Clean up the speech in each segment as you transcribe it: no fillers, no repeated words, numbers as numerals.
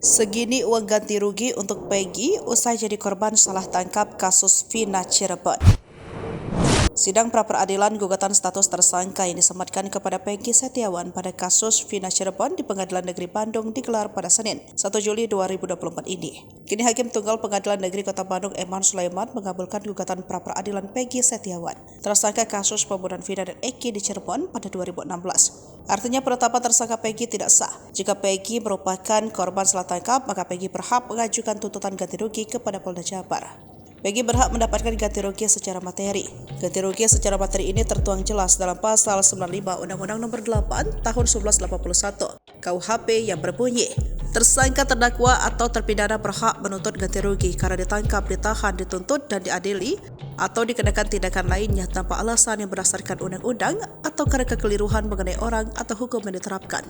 Segini uang ganti rugi untuk Peggy usai jadi korban salah tangkap kasus Vina Cirebon. Sidang pra-peradilan gugatan status tersangka yang disematkan kepada Peggy Setiawan pada kasus Vina Cirebon di Pengadilan Negeri Bandung digelar pada Senin, 1 Juli 2024 ini. Kini Hakim Tunggal Pengadilan Negeri Kota Bandung Eman Sulaiman mengabulkan gugatan pra-peradilan Peggy Setiawan, tersangka kasus pembunuhan Vina dan Eki di Cirebon pada 2016. Artinya penetapan tersangka Peggy tidak sah. Jika Peggy merupakan korban salah tangkap, maka Peggy berhak mengajukan tuntutan ganti rugi kepada Polda Jabar. Peggy berhak mendapatkan ganti rugi secara materi. Ganti rugi secara materi ini tertuang jelas dalam pasal 95 Undang-Undang Nomor 8 Tahun 1981 KUHP yang berbunyi, tersangka, terdakwa atau terpidana berhak menuntut ganti rugi karena ditangkap, ditahan, dituntut dan diadili atau dikenakan tindakan lainnya tanpa alasan yang berdasarkan undang-undang atau karena kekeliruan mengenai orang atau hukum yang diterapkan.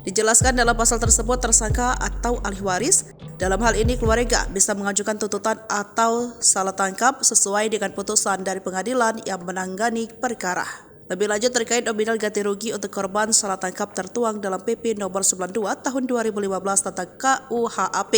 Dijelaskan dalam pasal tersebut, tersangka atau ahli waris, dalam hal ini keluarga, bisa mengajukan tuntutan atau salah tangkap sesuai dengan putusan dari pengadilan yang menangani perkara. Lebih lanjut terkait nominal ganti rugi untuk korban salah tangkap tertuang dalam PP Nomor 92 Tahun 2015 tentang KUHAP.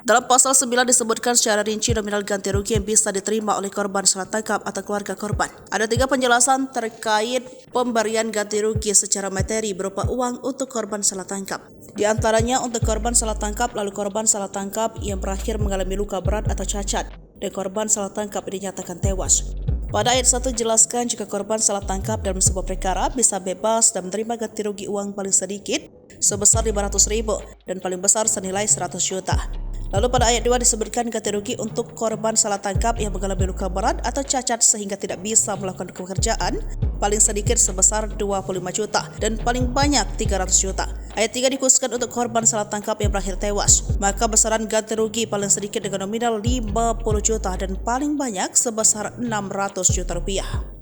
Dalam pasal 9 disebutkan secara rinci nominal ganti rugi yang bisa diterima oleh korban salah tangkap atau keluarga korban. Ada 3 penjelasan terkait pemberian ganti rugi secara materi berupa uang untuk korban salah tangkap. Di antaranya untuk korban salah tangkap, lalu korban salah tangkap yang berakhir mengalami luka berat atau cacat, dan korban salah tangkap dinyatakan tewas. Pada ayat 1 jelaskan jika korban salah tangkap dalam sebuah perkara bisa bebas dan menerima ganti rugi uang paling sedikit sebesar 500.000 dan paling besar senilai 100 juta. Lalu pada ayat 2 disebutkan ganti rugi untuk korban salah tangkap yang mengalami luka berat atau cacat sehingga tidak bisa melakukan pekerjaan paling sedikit sebesar 25 juta dan paling banyak 300 juta. Ayat 3 dikhususkan untuk korban salah tangkap yang berakhir tewas, maka besaran ganti rugi paling sedikit dengan nominal 50 juta dan paling banyak sebesar 600 juta rupiah.